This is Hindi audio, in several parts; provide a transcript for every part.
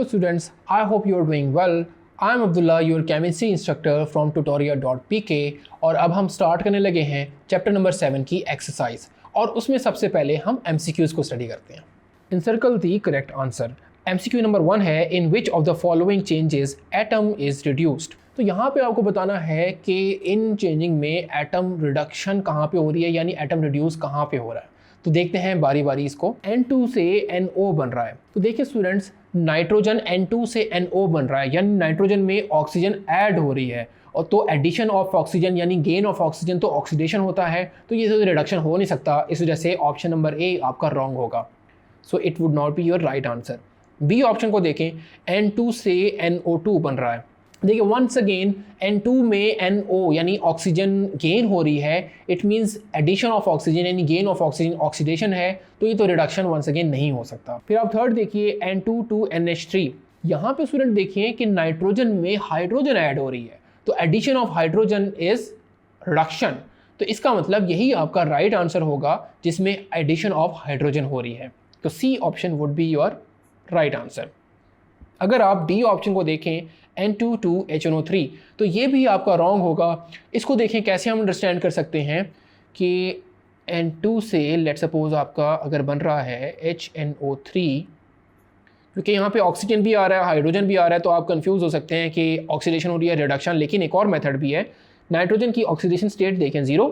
Hello students, I hope you are doing well. I am Abdullah, your chemistry instructor from tutorial.pk और अब हम स्टार्ट करने लगे हैं चैप्टर नंबर 7 की एक्सरसाइज और उसमें सबसे पहले हम MCQs को स्टडी करते हैं। Encircle the correct answer. MCQ number 1 है in which of the following changes atom is reduced. तो यहाँ पे आपको बताना है कि इन चेंजिंग में एटम रिडक्शन कहाँ पे हो रही है, यानी एटम रिड्यूस कहाँ पे हो रहा है। तो देखते हैं बारी बारी इसको। N2 से NO बन रहा है, तो देखिए स्टूडेंट्स, नाइट्रोजन N2 से NO बन रहा है, यानी नाइट्रोजन में ऑक्सीजन ऐड हो रही है, और तो एडिशन ऑफ ऑक्सीजन यानी गेन ऑफ ऑक्सीजन तो ऑक्सीडेशन होता है, तो ये तो रिडक्शन हो नहीं सकता। इस वजह से ऑप्शन नंबर ए आपका रॉन्ग होगा। So it would not be your right answer. B option को देखें, N2 से NO2 बन रहा है। देखिए वंस अगेन N2 में NO यानी ऑक्सीजन गेन हो रही है, it means addition of oxygen यानी गेन ऑफ ऑक्सीजन ऑक्सीडेशन है, तो ये तो रिडक्शन वंस अगेन नहीं हो सकता। फिर आप थर्ड देखिए N2 to NH3। यहाँ पे स्टूडेंट देखिए कि नाइट्रोजन में हाइड्रोजन ऐड हो रही है, तो addition of hydrogen is reduction, तो इसका मतलब यही आपका राइट आंसर होगा जिसमें एडिशन ऑफ हाइड्रोजन हो रही है। तो C option would be your right answer. अगर आप डी ऑप्शन को देखें N2 to HNO3, तो ये भी आपका रॉन्ग होगा। इसको देखें कैसे हम अंडरस्टैंड कर सकते हैं कि N2 से लेट सपोज आपका अगर बन रहा है HNO3, क्योंकि यहाँ पे ऑक्सीजन भी आ रहा है हाइड्रोजन भी आ रहा है, तो आप कंफ्यूज हो सकते हैं कि ऑक्सीडेशन हो रही है रिडक्शन। लेकिन एक और मेथड भी है, नाइट्रोजन की ऑक्सीडेशन स्टेट देखें 0,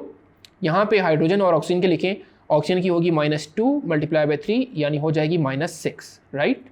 यहाँ पे हाइड्रोजन और ऑक्सीजन के लिखें, ऑक्सीजन की होगी -2 × 3 यानी हो जाएगी -6, राइट,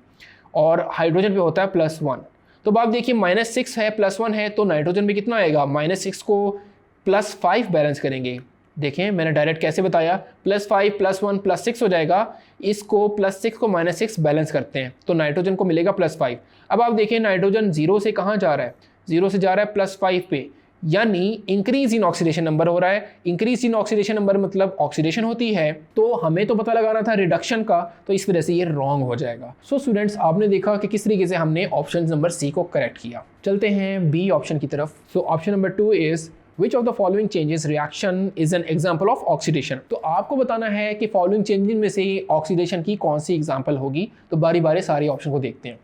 और हाइड्रोजन पे होता है +1। तो अब आप देखिए -6 है +1 है, तो नाइट्रोजन में कितना आएगा, -6 को +5 बैलेंस करेंगे। देखें मैंने डायरेक्ट कैसे बताया, +5 +1 +6 हो जाएगा, इसको +6 को -6 बैलेंस करते हैं तो नाइट्रोजन को मिलेगा +5। अब आप देखें नाइट्रोजन 0 से कहाँ जा रहा है, 0 से जा रहा है +5 पे, यानी इंक्रीज इन ऑक्सीडेशन नंबर हो रहा है। इंक्रीज इन ऑक्सीडेशन नंबर मतलब ऑक्सीडेशन होती है, तो हमें तो पता लगाना था रिडक्शन का, तो इस वजह से ये रॉन्ग हो जाएगा। सो स्टूडेंट्स, आपने देखा कि किस तरीके से हमने ऑप्शन नंबर सी को करेक्ट किया। चलते हैं बी ऑप्शन की तरफ। So option number 2 is which of the following changes reaction is an example of oxidation. तो आपको बताना है कि फॉलोइंग चेंजेस में से ऑक्सीडेशन की कौन सी एग्जाम्पल होगी। तो बारी बारी सारे ऑप्शन को देखते हैं।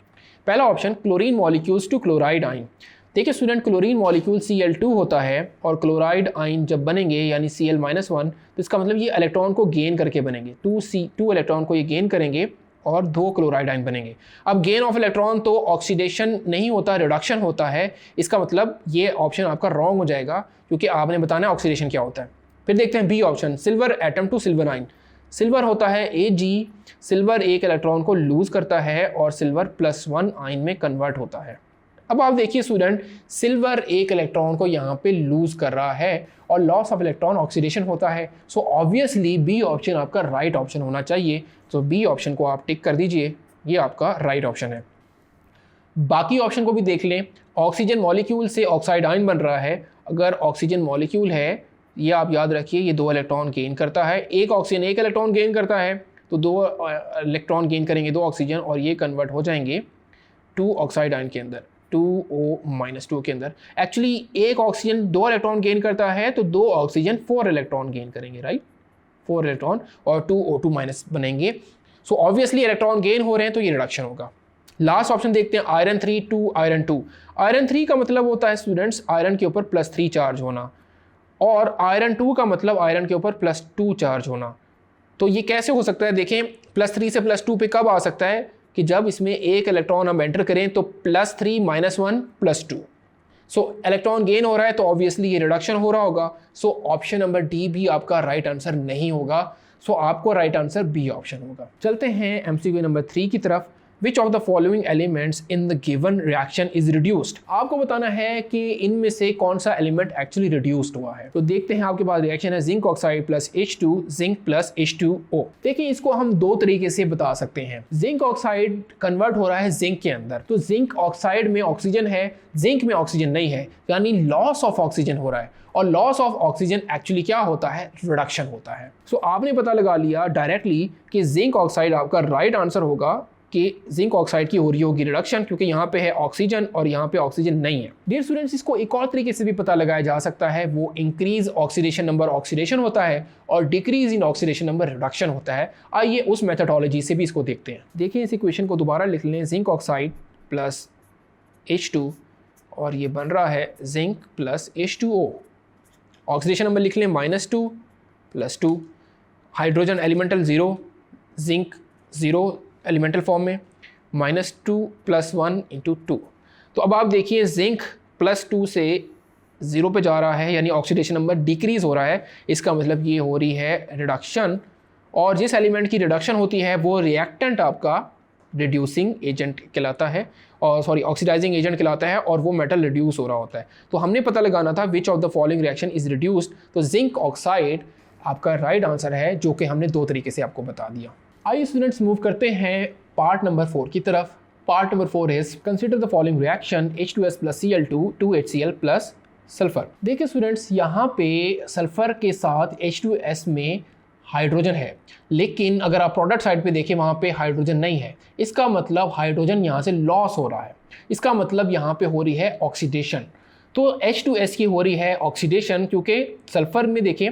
पहला option, chlorine molecules to chloride ion. देखिए स्टूडेंट, क्लोरीन मॉलिक्यूल Cl2 होता है और क्लोराइड आइन जब बनेंगे यानी Cl-1, तो इसका मतलब ये इलेक्ट्रॉन को गेन करके बनेंगे। 2 इलेक्ट्रॉन को ये गेन करेंगे और 2 क्लोराइड आइन बनेंगे। अब गेन ऑफ इलेक्ट्रॉन तो ऑक्सीडेशन नहीं होता, रिडक्शन होता है, इसका मतलब ये ऑप्शन आपका रॉन्ग हो जाएगा क्योंकि आपने बताना है ऑक्सीडेशन क्या होता है। फिर देखते हैं B option, silver atom to silver ion. Silver होता है Ag, सिल्वर एक इलेक्ट्रॉन को लूज करता है और सिल्वर +1 आइन में कन्वर्ट होता है। अब आप देखिए स्टूडेंट, सिल्वर एक इलेक्ट्रॉन को यहाँ पे लूज कर रहा है और लॉस ऑफ इलेक्ट्रॉन ऑक्सीडेशन होता है। सो ऑब्वियसली बी ऑप्शन आपका राइट ऑप्शन होना चाहिए। तो बी ऑप्शन को आप टिक कर दीजिए, ये आपका राइट ऑप्शन है। बाकी ऑप्शन को भी देख लें। ऑक्सीजन मॉलिक्यूल से ऑक्साइड आयन बन रहा है। अगर ऑक्सीजन मॉलिक्यूल है, ये आप याद रखिए, ये 2 इलेक्ट्रॉन गेन करता है। एक ऑक्सीजन 1 इलेक्ट्रॉन गेन करता है, तो 2 इलेक्ट्रॉन गेन करेंगे 2 ऑक्सीजन और ये कन्वर्ट हो जाएंगे 2 ऑक्साइड आयन के अंदर, 2O-2 के अंदर। एक्चुअली एक ऑक्सीजन 2 इलेक्ट्रॉन गेन करता है, तो 2 ऑक्सीजन 4 इलेक्ट्रॉन गेन करेंगे, राइट, 4 इलेक्ट्रॉन और 2O2- बनेंगे। सो ऑब्वियसली इलेक्ट्रॉन गेन हो रहे हैं तो ये रिडक्शन होगा। लास्ट ऑप्शन देखते हैं, आयरन 3 to आयरन 2। आयरन 3 का मतलब होता है स्टूडेंट्स आयरन के ऊपर +3 चार्ज होना, और आयरन 2 का मतलब आयरन के ऊपर +2 चार्ज होना। तो ये कैसे हो सकता है, देखें +3 से +2 पे कब आ सकता है कि जब इसमें एक इलेक्ट्रॉन हम एंटर करें तो +3 -1 +2। सो इलेक्ट्रॉन गेन हो रहा है तो ऑब्वियसली ये रिडक्शन हो रहा होगा। सो ऑप्शन नंबर डी भी आपका राइट आंसर नहीं होगा। सो आपको राइट आंसर बी ऑप्शन होगा। चलते हैं MCQ नंबर 3 की तरफ। Which of the following elements in the given reaction is reduced? आपको बताना है कि इनमें से कौन सा एलिमेंट एक्चुअली रिड्यूस्ड हुआ है। तो देखते हैं, आपके पास रिएक्शन है zinc oxide + H2 zinc + H2O। देखिए इसको हम 2 तरीके से बता सकते हैं। जिंक ऑक्साइड कन्वर्ट हो रहा है जिंक के अंदर, तो जिंक ऑक्साइड में ऑक्सीजन है, जिंक में ऑक्सीजन नहीं है, यानी लॉस ऑफ ऑक्सीजन हो रहा है, और लॉस ऑफ ऑक्सीजन एक्चुअली क्या होता है, रिडक्शन होता है। सो आपने पता लगा लिया डायरेक्टली कि जिंक ऑक्साइड आपका राइट आंसर होगा कि जिंक ऑक्साइड की हो रही होगी रिडक्शन, क्योंकि यहाँ पे है ऑक्सीजन और यहाँ पे ऑक्सीजन नहीं है। डियर स्टूडेंट्स, इसको एक और तरीके से भी पता लगाया जा सकता है, वो इंक्रीज ऑक्सीडेशन नंबर ऑक्सीडेशन होता है और decrease in oxidation number reduction होता है। आइए उस मेथडोलॉजी से भी इसको देखते हैं। देखिए इस इक्वेशन को दोबारा लिख लें, जिंक ऑक्साइड प्लस H2 और ये बन रहा है zinc plus H2O। Oxidation number लिख लें -2 + 2। Hydrogen elemental 0, zinc 0 elemental form में, -2 + 1 × 2। तो अब आप देखिए जिंक +2 से 0 पे जा रहा है, यानी ऑक्सीडेशन नंबर डिक्रीज़ हो रहा है। इसका मतलब ये हो रही है रिडक्शन, और जिस एलिमेंट की रिडक्शन होती है वो रिएक्टेंट आपका रिड्यूसिंग एजेंट कहलाता है, और ऑक्सीडाइजिंग एजेंट कहलाता है, और वो मेटल रिड्यूस हो रहा होता है। तो हमने पता लगाना था विच of the following reaction is reduced, तो जिंक ऑक्साइड आपका राइट आंसर है, जो कि हमने 2 तरीके से आपको बता दिया। आइए स्टूडेंट्स मूव करते हैं पार्ट नंबर 4 की तरफ। Part number 4 is consider the following reaction H2S + Cl2 2HCl + sulphur. देखिए स्टूडेंट्स, यहाँ पे सल्फर के साथ H2S में हाइड्रोजन है, लेकिन अगर आप प्रोडक्ट साइड पे देखें वहाँ पे हाइड्रोजन नहीं है। इसका मतलब हाइड्रोजन यहाँ से लॉस हो रहा है। इसका मतलब यहाँ पे हो रही है ऑक्सीडेशन। तो H2S की हो रही है ऑक्सीडेशन, क्योंकि सल्फर में देखें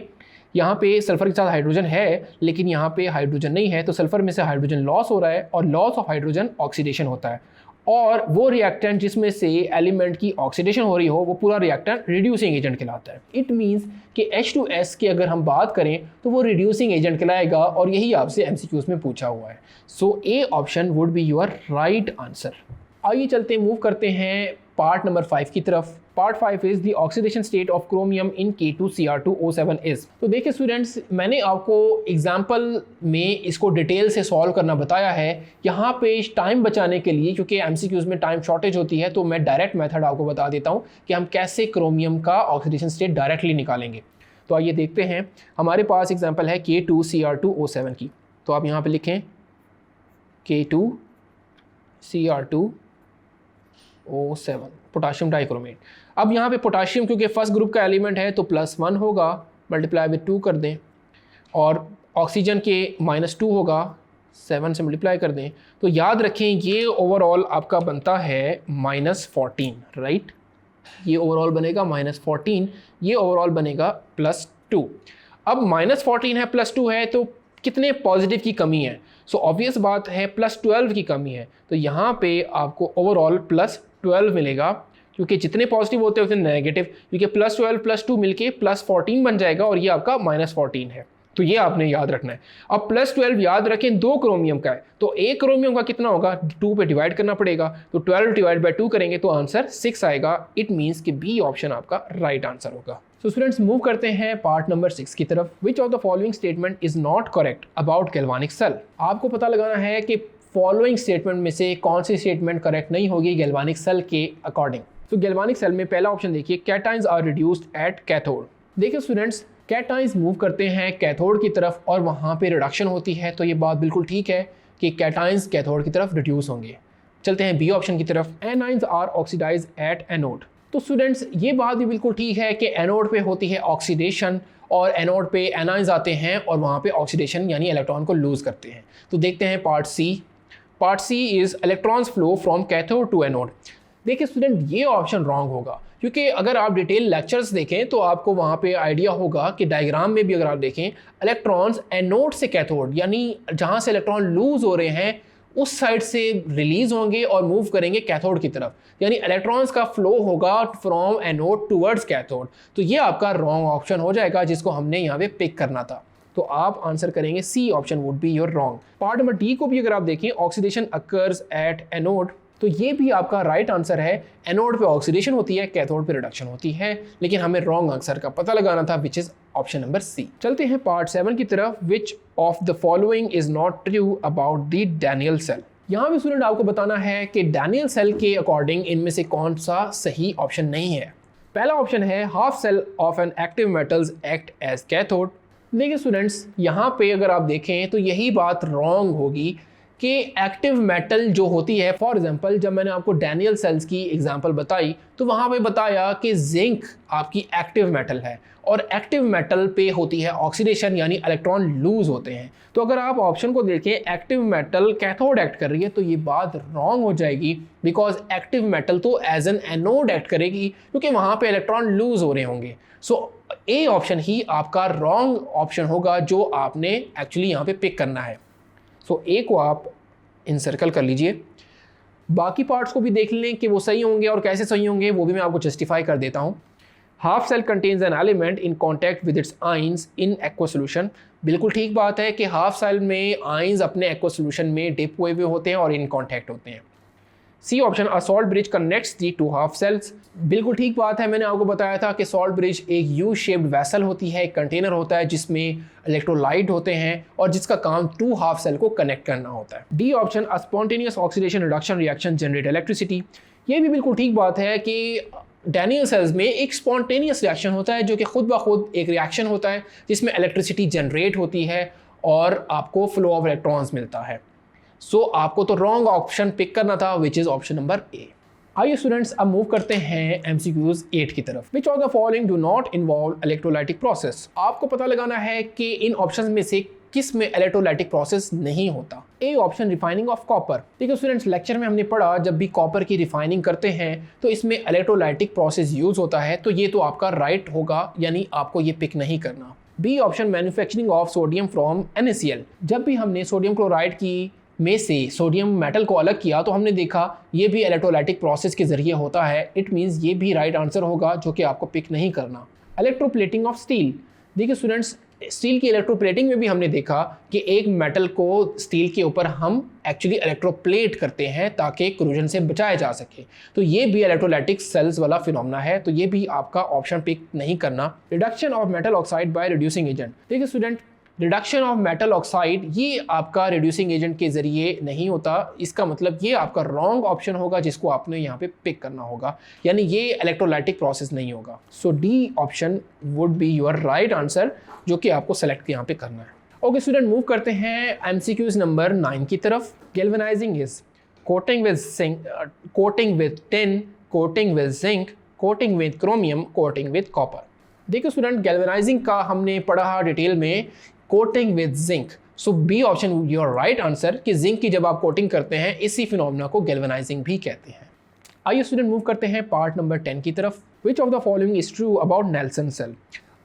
यहाँ पे सल्फर के साथ हाइड्रोजन है, लेकिन यहाँ पे हाइड्रोजन नहीं है, तो सल्फर में से हाइड्रोजन लॉस हो रहा है, और लॉस ऑफ हाइड्रोजन ऑक्सीडेशन होता है। और वो रिएक्टेंट जिसमें से एलिमेंट की ऑक्सीडेशन हो रही हो, वो पूरा रिएक्टेंट रिड्यूसिंग एजेंट कहलाता है। इट मीन्स कि H2S की अगर हम बात करें तो वो रिड्यूसिंग एजेंट कहलाएगा, और यही आपसे MCQs में पूछा हुआ है। So A option would be your right answer. आइए चलते मूव करते हैं पार्ट नंबर 5 की तरफ। Part 5 is the oxidation state of chromium in K2Cr2O7 is. तो देखिए स्टूडेंट्स, मैंने आपको एग्जाम्पल में इसको डिटेल से सॉल्व करना बताया है। यहाँ पे टाइम बचाने के लिए, क्योंकि MCQs में टाइम शॉर्टेज होती है, तो मैं डायरेक्ट मेथड आपको बता देता हूँ कि हम कैसे क्रोमियम का ऑक्सीडेशन स्टेट डायरेक्टली निकालेंगे। तो आइए देखते हैं। हमारे पास एग्जाम्पल है K2Cr2O7 की। तो आप यहाँ पर लिखें K2Cr2O7 पोटाशियम डाइक्रोमेट। अब यहाँ पे पोटाशियम क्योंकि फर्स्ट ग्रुप का एलिमेंट है तो +1 होगा, मल्टीप्लाई विद 2 कर दें, और ऑक्सीजन के -2 होगा, 7 से मल्टीप्लाई कर दें। तो याद रखें ये ओवरऑल आपका बनता है -14, राइट। ये ओवरऑल बनेगा -14, ये ओवरऑल बनेगा +2। अब -14 है, +2 है, तो कितने पॉजिटिव की कमी है? सो ऑब्वियस बात है +12 की कमी है। तो यहाँ पे आपको ओवरऑल +12 मिलेगा, क्योंकि जितने पॉजिटिव होते हैं उतने नेगेटिव, क्योंकि +12 +2 मिलके +14 बन जाएगा, और ये आपका -14 है। तो ये आपने याद रखना है। अब +12 याद रखें 2 क्रोमियम का है, तो 1 क्रोमियम का कितना होगा, 2 पे डिवाइड करना पड़ेगा, तो 12 / 2 करेंगे तो आंसर 6 आएगा। इट मीन्स कि बी ऑप्शन आपका राइट आंसर होगा। सो स्टूडेंट्स मूव करते हैं पार्ट नंबर 6 की तरफ। Which of the following statement is not correct about galvanic cell. आपको पता लगाना है कि फॉलोइंग स्टेटमेंट में से कौन सी स्टेटमेंट करेक्ट नहीं होगी गैल्वानिक सेल के अकॉर्डिंग। तो गैल्वानिक सेल में पहला ऑप्शन देखिए, cations are reduced at cathode. देखिए स्टूडेंट्स, कैटाइंस मूव करते हैं कैथोड की तरफ और वहाँ पे रिडक्शन होती है, तो ये बात बिल्कुल ठीक है कि कैटाइंस कैथोड की तरफ रिड्यूस होंगे। चलते हैं बी ऑप्शन की तरफ, anions are oxidised at anode. तो स्टूडेंट्स ये बात भी बिल्कुल ठीक है कि एनोड पे होती है ऑक्सीडेशन, और एनोड पे एनाइंस आते हैं और वहाँ पे ऑक्सीडेशन यानी इलेक्ट्रॉन को लूज करते हैं। तो देखते हैं part C. Part C is electrons flow from cathode to anode. देखिए स्टूडेंट, ये ऑप्शन रॉन्ग होगा, क्योंकि अगर आप डिटेल लेक्चर्स देखें तो आपको वहाँ पे आइडिया होगा कि डायग्राम में भी अगर आप देखें, इलेक्ट्रॉन्स एनोड से कैथोड यानी जहाँ से इलेक्ट्रॉन लूज हो रहे हैं उस साइड से रिलीज होंगे और मूव करेंगे कैथोड की तरफ, यानी इलेक्ट्रॉन्स का फ्लो होगा फ्रॉम एनोड टूवर्ड्स कैथोड। तो ये आपका रॉन्ग ऑप्शन हो जाएगा, जिसको हमने यहाँ पे पिक करना था। तो आप आंसर करेंगे C option would be your wrong. Part number D को भी अगर आप देखें, ऑक्सीडेशन अकर्स एट एनोड, तो ये भी आपका राइट आंसर है। एनोड पे ऑक्सीडेशन होती है, कैथोड पे रिडक्शन होती है, लेकिन हमें रॉन्ग आंसर का पता लगाना था, which is option number C. चलते हैं पार्ट 7 की तरफ। Which of the following is not true about the Daniell cell. यहाँ भी स्टूडेंट आपको बताना है कि डैनियल सेल के अकॉर्डिंग इनमें से कौन सा सही ऑप्शन नहीं है। पहला ऑप्शन है half cell of an active metals act as cathode. देखिए स्टूडेंट्स, यहाँ पे अगर आप देखें तो यही बात रॉन्ग होगी कि एक्टिव मेटल जो होती है, फॉर एग्जांपल जब मैंने आपको डैनियल सेल्स की एग्जांपल बताई तो वहाँ पे बताया कि जिंक आपकी एक्टिव मेटल है, और एक्टिव मेटल पे होती है ऑक्सीडेशन यानी इलेक्ट्रॉन लूज होते हैं। तो अगर आप ऑप्शन को देखें, एक्टिव मेटल कैथोड एक्ट कर रही है, तो ये बात रॉन्ग हो जाएगी, बिकॉज एक्टिव मेटल तो एज एन एनोड एक्ट करेगी, क्योंकि वहाँ पे इलेक्ट्रॉन लूज हो रहे होंगे। सो ए ऑप्शन ही आपका रॉन्ग ऑप्शन होगा, जो आपने एक्चुअली यहाँ पे पिक करना है। सो ए को आप इनसर्कल कर लीजिए। बाकी पार्ट्स को भी देख लें कि वो सही होंगे और कैसे सही होंगे, वो भी मैं आपको जस्टिफाई कर देता हूँ। Half cell contains an element in contact with its ions in aqua solution. बिल्कुल ठीक बात है कि हाफ सेल में आइंस अपने एक्वा सोल्यूशन में डिप हुए हुए होते हैं और इन कॉन्टैक्ट होते हैं। C option, a salt bridge connects the two half cells. बिल्कुल ठीक बात है, मैंने आपको बताया था कि सॉल्ट ब्रिज एक यू शेप्ड वैसल होती है, एक कंटेनर होता है जिसमें इलेक्ट्रोलाइट होते हैं और जिसका काम टू हाफ सेल को कनेक्ट करना होता है। डी ऑप्शन, अ spontaneous oxidation reduction reaction generate electricity. ये भी बिल्कुल ठीक बात है कि डैनियल सेल्स में एक स्पॉन्टेनियस रिएक्शन होता है जो कि खुद ब खुद एक रिएक्शन होता है जिसमें इलेक्ट्रिसिटी जनरेट होती है और आपको फ्लो ऑफ इलेक्ट्रॉन्स मिलता है। सो आपको तो रॉन्ग ऑप्शन पिक करना था, which is option number A. आइए स्टूडेंट्स, अब मूव करते हैं MCQs 8 की तरफ। Which of the following do not involve electrolytic process. आपको पता लगाना है कि इन ऑप्शंस में से किस में इलेक्ट्रोलाइटिक प्रोसेस नहीं होता। A option, refining of copper. देखिए स्टूडेंट्स, लेक्चर में हमने पढ़ा जब भी कॉपर की रिफाइनिंग करते हैं तो इसमें इलेक्ट्रोलाइटिक प्रोसेस यूज होता है, तो ये तो आपका राइट होगा, यानी आपको ये पिक नहीं करना। B option, manufacturing of sodium from NaCl। जब भी हमने सोडियम क्लोराइड की में से सोडियम मेटल को अलग किया तो हमने देखा ये भी इलेक्ट्रोलाइटिक प्रोसेस के जरिए होता है। इट मीन्स ये भी राइट आंसर होगा, जो कि आपको पिक नहीं करना। Electroplating of steel. देखिए स्टूडेंट्स, स्टील की इलेक्ट्रोप्लेटिंग में भी हमने देखा कि एक मेटल को स्टील के ऊपर हम एक्चुअली इलेक्ट्रोप्लेट करते हैं ताकि कोरोजन से बचाया जा सके, तो ये भी इलेक्ट्रोलाइटिक सेल्स वाला फिनोमेना है, तो ये भी आपका ऑप्शन पिक नहीं करना। Reduction of metal oxide by reducing agent. देखिए student, reduction of metal oxide ये आपका रिड्यूसिंग एजेंट के जरिए नहीं होता, इसका मतलब ये आपका रॉन्ग ऑप्शन होगा जिसको आपने यहाँ पे पिक करना होगा, यानी ये इलेक्ट्रोलाइटिक प्रोसेस नहीं होगा। So D option would be your right answer, जो कि आपको सेलेक्ट यहाँ पे करना है। ओके स्टूडेंट, मूव करते हैं MCQs नंबर 9 की तरफ। Galvanising is coating with zinc, coating with tin, coating with zinc, coating with chromium, coating with copper. देखो स्टूडेंट, गैल्वेनाइजिंग का हमने पढ़ा डिटेल में, coating with zinc. So B option your right answer कि जिंक की जब आप कोटिंग करते हैं इसी फिनोमेना को गैल्वेनाइजिंग भी कहते हैं। आइए स्टूडेंट, मूव करते हैं पार्ट नंबर 10 की तरफ। Which of the following is true about Nelson cell.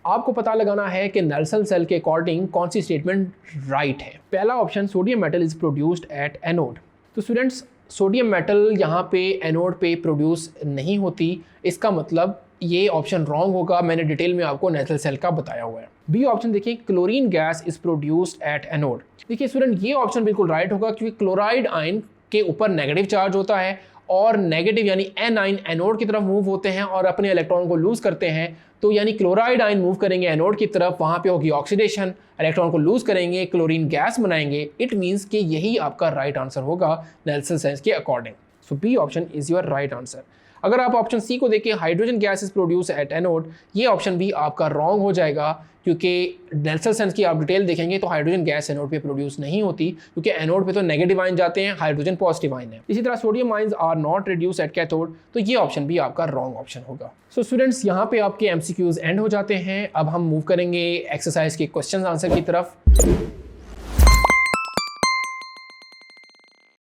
आपको पता लगाना है कि नेल्सन सेल के अकॉर्डिंग कौन सी स्टेटमेंट राइट है। पहला option, sodium metal is produced at anode. तो स्टूडेंट्स, सोडियम मेटल यहाँ पे एनोड पे प्रोड्यूस नहीं होती, इसका मतलब ये ऑप्शन रॉन्ग होगा, मैंने डिटेल में आपको नेल्सन सेल का बताया हुआ है। बी ऑप्शन देखिए, chlorine gas is produced at anode. देखिए स्टूडेंट, ये ऑप्शन बिल्कुल राइट होगा क्योंकि क्लोराइड आयन के ऊपर नेगेटिव चार्ज होता है और नेगेटिव यानी एन आयन एनोड की तरफ मूव होते हैं और अपने इलेक्ट्रॉन को लूज करते हैं, तो यानी क्लोराइड आयन मूव करेंगे एनोड की तरफ, वहाँ पे होगी ऑक्सीडेशन, इलेक्ट्रॉन को लूज करेंगे, क्लोरीन गैस बनाएंगे। इट मीन्स कि यही आपका राइट आंसर होगा नेल्सन सेल के according. So B option is your right answer. अगर आप ऑप्शन सी को देखिए, hydrogen gas is produce at anode, ये ऑप्शन भी आपका रॉन्ग हो जाएगा क्योंकि नेल्सन सेल की आप डिटेल देखेंगे तो हाइड्रोजन गैस एनोड पे प्रोड्यूस नहीं होती, क्योंकि एनोड पे तो नेगेटिव आयन जाते हैं, हाइड्रोजन पॉजिटिव आयन है। इसी तरह sodium ions are not reduce at cathode, तो ये ऑप्शन भी आपका रॉन्ग ऑप्शन होगा। सो स्टूडेंट्स, यहाँ पे आपके MCQs एंड हो जाते हैं। अब हम मूव करेंगे एक्सरसाइज के क्वेश्चन आंसर की तरफ।